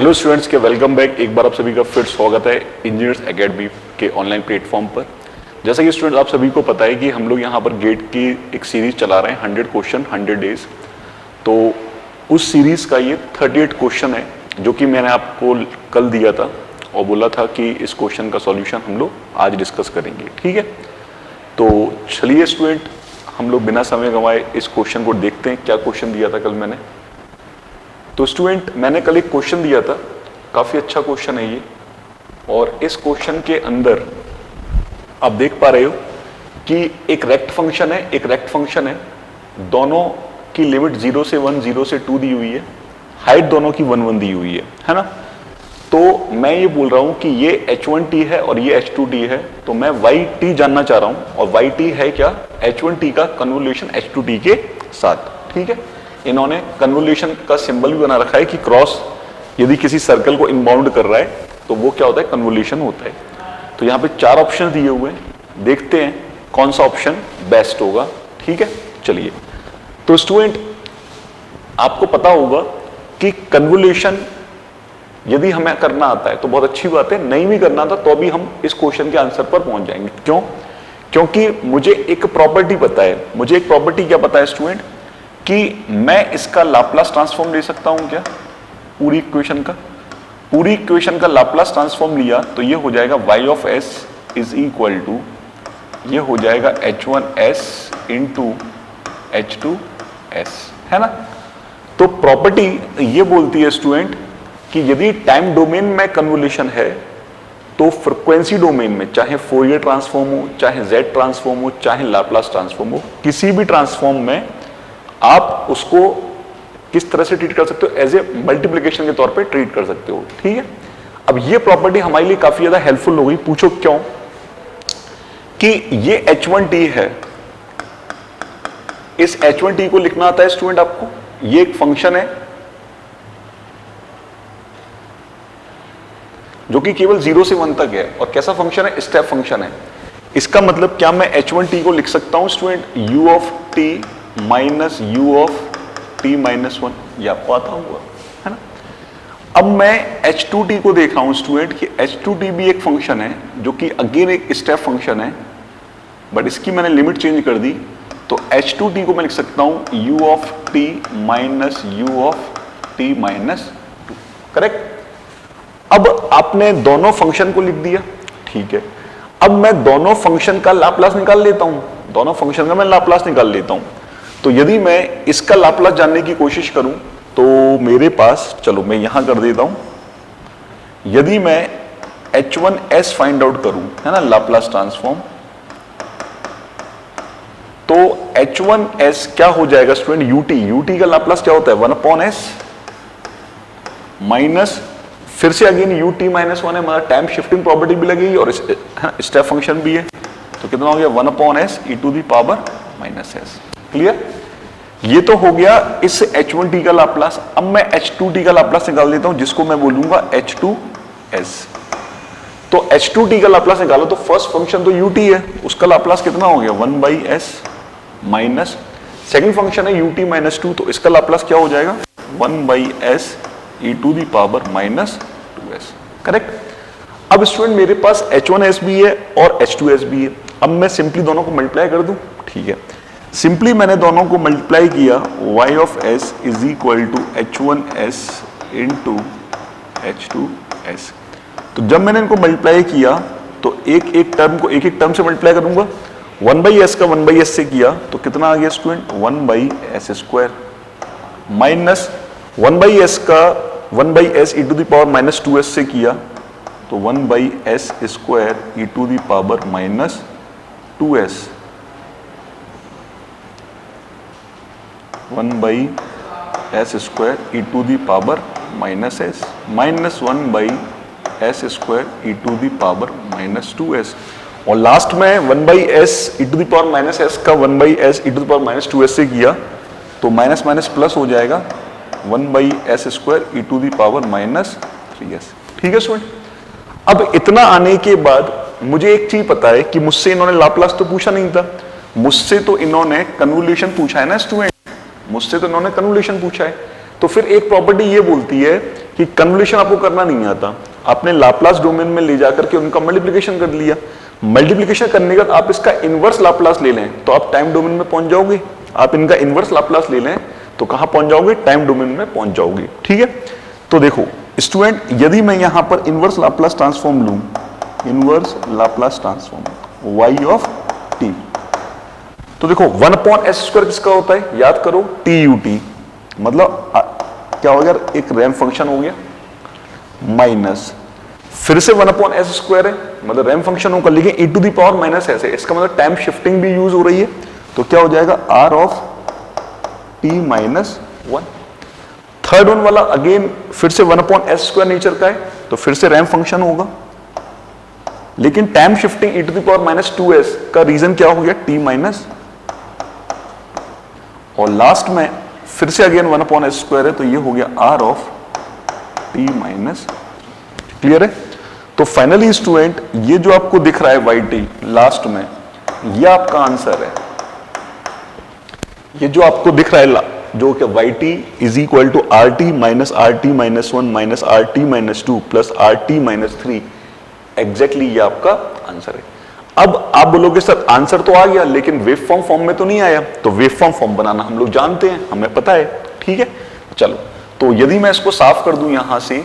Hello students के welcome back. एक बार आप सभी का फिर स्वागत है इंजीनियर्स एकेडमी के ऑनलाइन प्लेटफॉर्म पर। जैसा कि स्टूडेंट्स आप सभी को पता है कि हम लोग यहाँ पर गेट की एक सीरीज चला रहे हैं 100 क्वेश्चन 100 डेज। तो उस सीरीज का ये 38 क्वेश्चन है जो कि मैंने आपको कल दिया था और बोला था कि इस क्वेश्चन का सॉल्यूशन हम लोग आज डिस्कस करेंगे। ठीक है, तो चलिए स्टूडेंट हम लोग बिना समय गंवाए इस क्वेश्चन को देखते हैं। क्या क्वेश्चन दिया था कल मैंने? तो स्टूडेंट मैंने कल एक क्वेश्चन दिया था, काफी अच्छा क्वेश्चन है ये। और इस क्वेश्चन के अंदर आप देख पा रहे हो कि एक रेक्ट फंक्शन है, एक रेक्ट फंक्शन है, दोनों की लिमिट 0 से 1, 0 से 2 दी हुई है, हाइट दोनों की 1 1 दी हुई है ना। तो मैं ये बोल रहा हूं कि ये h1t है और ये h2t है, तो मैं yt जानना चाह रहा हूं। और yt है क्या? h1t का कन्वोल्यूशन h2t के साथ। ठीक है, इन्होंने कन्वोल्यूशन का सिंबल भी बना रखा है कि क्रॉस यदि किसी सर्कल को इनबाउंड कर रहा है तो वो क्या होता है? कन्वोल्यूशन होता है। तो यहाँ पे 4 ऑप्शन दिए हुए हैं, देखते हैं कौन सा ऑप्शन बेस्ट होगा। ठीक है, चलिए। तो स्टूडेंट आपको पता होगा कि कन्वोल्यूशन यदि हमें करना आता है तो बहुत अच्छी बात है, नहीं भी करना था तो भी हम इस क्वेश्चन के आंसर पर पहुंच जाएंगे। क्यों? क्योंकि मुझे एक प्रॉपर्टी पता है। मुझे एक प्रॉपर्टी क्या पता है स्टूडेंट? कि मैं इसका लाप्लास ट्रांसफॉर्म ले सकता हूं क्या? पूरी इक्वेशन का लाप्लास ट्रांसफॉर्म लिया तो ये हो जाएगा y of s is equal to, ये हो जाएगा h1s इंटू h2s, है ना। तो प्रॉपर्टी ये बोलती है स्टूडेंट कि यदि टाइम डोमेन में कन्वोल्यूशन है तो फ्रीक्वेंसी डोमेन में, चाहे फोरियर ट्रांसफॉर्म हो, चाहे z ट्रांसफॉर्म हो, चाहे लाप्लास ट्रांसफॉर्म हो, किसी भी ट्रांसफॉर्म में आप उसको किस तरह से ट्रीट कर सकते हो? एज ए मल्टीप्लिकेशन के तौर पे ट्रीट कर सकते हो। ठीक है, अब ये प्रॉपर्टी हमारे लिए काफी ज्यादा हेल्पफुल हो गई। पूछो क्यों? कि ये h1t है, इस h1t को लिखना आता है स्टूडेंट आपको। ये एक फंक्शन है जो कि केवल 0 से 1 तक है। और कैसा फंक्शन है? स्टेप फंक्शन है। इसका मतलब क्या मैं h1t को लिख सकता हूं student u of t minus u of t minus 1? ये आपको आता हुआ है ना। अब मैं h2t को देख रहा हूं स्टूडेंट कि h2t भी एक फंक्शन है जो कि अगेन एक स्टेप फंक्शन है, बट इसकी मैंने लिमिट चेंज कर दी। तो h2t को मैं लिख सकता हूं u of t minus u of t minus 2। Correct. अब आपने दोनों फंक्शन को लिख दिया। ठीक है, अब मैं दोनों फंक्शन का लाप्लास निकाल लेता हूं। दोनों फंक्शन का मैं लाप्लास निकाल लेता हूं। तो यदि मैं इसका लाप्लास जानने की कोशिश करूं तो मेरे पास, चलो मैं यहां कर देता हूं, यदि मैं h1s फाइंड आउट करूं, है ना, लाप्लास ट्रांसफॉर्म, तो h1s क्या हो जाएगा स्टूडेंट? ut का लाप्लास क्या होता है? 1/s माइनस, फिर से अगेन ut माइनस 1 है, हमारा टाइम शिफ्टिंग प्रॉपर्टी भी लगेगी और स्टेप फंक्शन भी है। तो कितना हो गया? 1/s e to the power minus s। Clear? ये तो हो गया इस h1t का लाप्लास। अब मैं h2t का लाप्लास निकाल देता हूं जिसको मैं बोलूंगा h2s। तो h2t का लाप्लास निकालो तो फर्स्ट फंक्शन तो ut है, उसका लाप्लास कितना हो गया? 1/s माइनस, सेकंड फंक्शन है ut माइनस 2, तो इसका लाप्लास क्या हो जाएगा? 1/s e to the power minus 2s। Correct. अब स्टूडेंट मेरे पास h1s भी है और h2s भी है। अब मैं सिंपली दोनों को मल्टीप्लाई कर दूं। ठीक है, सिंपली मैंने दोनों को मल्टीप्लाई किया, y of s is equal to h1s into h2s। तो जब मैंने इनको मल्टीप्लाई किया तो एक एक टर्म से मल्टीप्लाई करूंगा। 1/s का 1/s से किया तो कितना आ गया student? 1/s square minus 1/s का 1/s e to the power minus 2s से किया तो 1/s square e to the power minus 2s, 1/s square e to the power minus s minus 1/s square e to the power minus 2s। और last में 1/s e to the power minus s का 1/s e to the power minus 2s से किया तो minus minus plus हो जाएगा, 1/s square e to the power minus 3s। ठीक है स्टूडेंट। अब इतना आने के बाद मुझे एक चीज पता है कि मुझसे इन्होंने लाप्लास तो पूछा नहीं था, मुझसे तो इन्होंने कन्वोल्यूशन पूछा है ना स्टूडेंट, मुझसे तो इन्होंने कन्वोल्यूशन पूछा है। तो फिर एक प्रॉपर्टी ये बोलती है कि कन्वोल्यूशन आपको करना नहीं आता, आपने लाप्लास डोमेन में ले जाकर के उनका मल्टीप्लिकेशन कर लिया। मल्टीप्लिकेशन करने के बाद आप इसका इनवर्स लाप्लास ले लें तो आप टाइम डोमेन में पहुंच जाओगे। आप इनका इनवर्स लाप्लास ले लें तो कहां पहुंच जाओगे? टाइम डोमेन में पहुंच जाओगे। ठीक है, तो देखो स्टूडेंट, यदि मैं यहां पर इनवर्स लाप्लास ट्रांसफॉर्म लूं, inverse Laplace transform y of t, तो देखो 1/s² किसका होता है? याद करो, TUT, मतलब क्या हो गया? एक रैंप फंक्शन हो गया, माइनस फिर से 1/s² है, मतलब रैंप फंक्शन होगा लेकिन e⁻⁻s है, इसका मतलब टाइम शिफ्टिंग भी यूज हो रही है, तो क्या हो जाएगा? r of t-1। Third one वाला अगेन फिर से 1/s² नेचर का है, तो फिर से रैंप फंक्शन होगा, लेकिन टाइम शिफ्टिंग e⁻²s का रीजन क्या हो गया? t-, और लास्ट में फिर से अगेन 1/s² है, तो ये हो गया r ऑफ t-। क्लियर है? तो फाइनली स्टूडेंट, ये जो आपको दिख रहा है yt लास्ट में, ये आपका आंसर है। ये जो आपको दिख रहा है जो कि yt is equal to rt minus rt minus 1 minus rt minus 2 plus rt minus 3, exactly ये आपका आंसर है। अब आप बोलोगे सर आंसर तो आ गया लेकिन वेव फॉर्म में तो नहीं आया, तो वेव फॉर्म बनाना हम लोग जानते हैं, हमें पता है। ठीक है, चलो, तो यदि मैं इसको साफ कर दूं यहां से,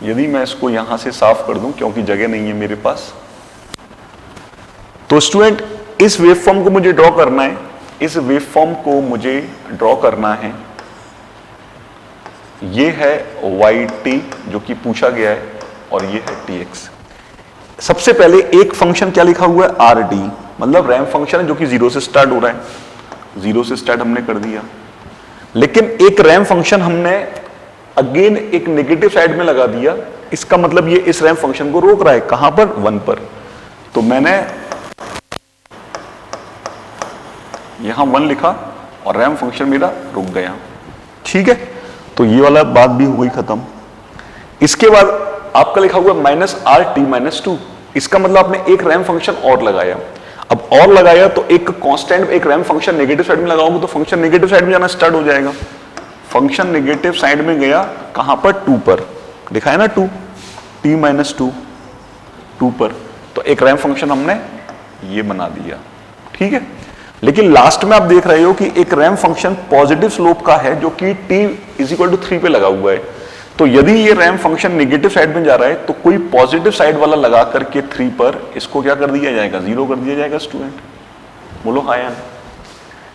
यदि मैं इसको यहां से साफ कर दूं क्योंकि जगह नहीं है मेरे पास, तो स्टूडेंट इस वेव फॉर्म को मुझे ड्रॉ करना है, इस वेव फॉर्म को मुझे ड्रॉ करना है। ये है yt जो कि पूछा गया है और ये है tx। सबसे पहले एक फंक्शन क्या लिखा हुआ है? rt, मतलब रैंप फंक्शन है जो कि 0 से स्टार्ट हो रहा है, 0 से स्टार्ट हमने कर दिया, लेकिन एक रैंप फंक्शन हमने अगेन एक नेगेटिव साइड में लगा दिया, इसका मतलब ये इस रैंप फंक्शन को रोक रहा है, कहां पर? 1 पर। तो मैंने यहां 1 लिखा और रैंप फंक्शन मेरा रुक गया। ठीक है, तो ये वाला बात भी हो गई खत्म। इसके बाद आपका लिखा हुआ माइनस rt-2, इसका मतलब आपने एक रैंप फंक्शन और लगाया। अब और लगाया तो एक कांस्टेंट, एक रैंप फंक्शन नेगेटिव साइड में लगाओगे तो फंक्शन नेगेटिव साइड में जाना स्टार्ट हो जाएगा। फंक्शन नेगेटिव साइड में गया, कहां पर? 2 पर, दिखाया ना 2, t-2, 2 पर, तो एक रैंप फंक्शन हमने ये बना दिया। ठीक है, लेकिन लास्ट में आप देख रहे हो कि एक रैंप फंक्शन पॉजिटिव स्लोप का है जो कि t = 3 पे लगा हुआ है। तो यदि ये रैंप फंक्शन नेगेटिव साइड में जा रहा है तो कोई पॉजिटिव साइड वाला लगा करके 3 पर इसको क्या कर दिया जाएगा? 0 कर दिया जाएगा। स्टूडेंट बोलो हाँ या ना?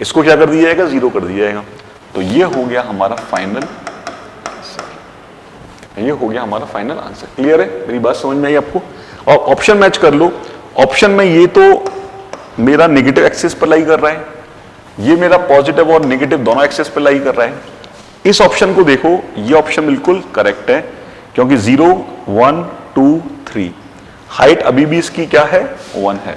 इसको क्या कर दिया जाएगा? 0 कर दिया जाएगा। तो ये हो गया हमारा फाइनल, ये हो गया हमारा फाइनल आंसर। क्लियर है? मेरी बात समझ में आई आपको? और ऑप्शन मैच कर लो। ऑप्शन में ये तो मेरा नेगेटिव एक्सिस पर लाई कर रहा है, ये मेरा पॉजिटिव और नेगेटिव दोनों एक्सिस पर लाई कर रहा है। इस ऑप्शन को देखो, ये ऑप्शन बिल्कुल करेक्ट है क्योंकि 0, 1, 2, 3, हाइट अभी भी इसकी क्या है? 1 है।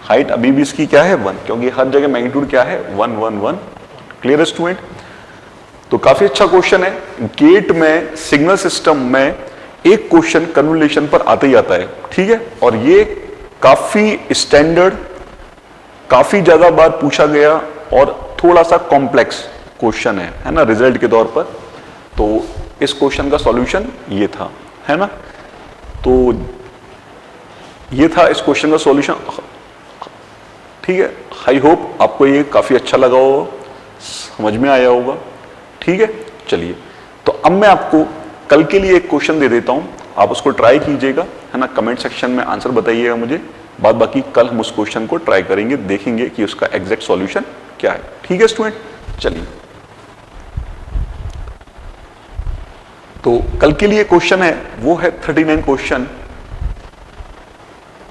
हाइट अभी भी इसकी क्या है? 1, क्योंकि हर जगह मैग्नीट्यूड क्या है? 1, 1, 1। Clear student? तो काफी अच्छा क्वेश्चन है। गेट में सिग्नल सिस्टम में एक क्वेश्चन कन्वोल्यूशन पर आते ही आता है। ठीक है, और ये काफी स्टैंडर्ड, काफी ज्यादा बार पूछा गया और थोड़ा सा कॉम्प्लेक्स क्वेश्चन है ना, रिजल्ट के तौर पर। तो इस क्वेश्चन का सॉल्यूशन ये था, है ना। तो ये था इस क्वेश्चन का सॉल्यूशन। ठीक है, आई होप आपको ये काफी अच्छा लगा होगा, समझ में आया होगा। ठीक है, चलिए तो अब मैं आपको कल के लिए एक क्वेश्चन दे देता हूं, आप उसको ट्राई कीजिएगा, है ना। कमेंट सेक्शन में आंसर बताइएगा मुझे। बाद बाकी कल हम उस क्वेश्चन को ट्राई करेंगे, देखेंगे कि उसका एग्जैक्ट सॉल्यूशन क्या है। ठीक है स्टूडेंट, चलिए तो कल के लिए क्वेश्चन है वो है 39 क्वेश्चन।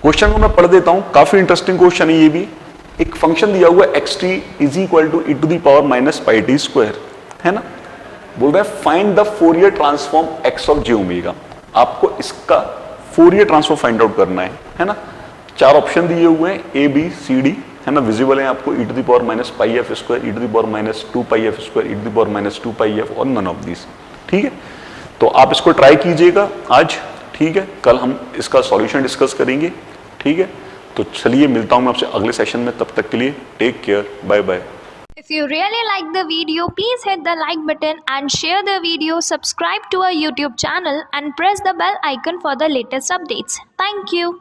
क्वेश्चन को मैं पढ़ देता हूं, काफी इंटरेस्टिंग क्वेश्चन है ये भी। एक फंक्शन दिया हुआ है xt = e⁻⁻πt², है ना। बोल रहा है find the Fourier transform x of j omega. आपको इसका फोरियर ट्रांसफॉर्म फाइंड आउट करना है ना। 4 ऑप्शन दिए हुए हैं A B C D, है ना, विजिबल है आपको। e⁻⁻πf², e⁻², e⁻², और नन ऑफ दिस। ठीक है, तो आप इसको ट्राई कीजिएगा आज। ठीक है, कल हम इसका सॉल्यूशन डिस्कस करेंगे। ठीक है, तो चलिए मिलता हूं मैं आपसे अगले सेशन में, तब तक के लिए take care, bye bye. If you really like the video, please hit the like button and share the video, subscribe to our YouTube channel and press the bell icon for the latest updates. Thank you.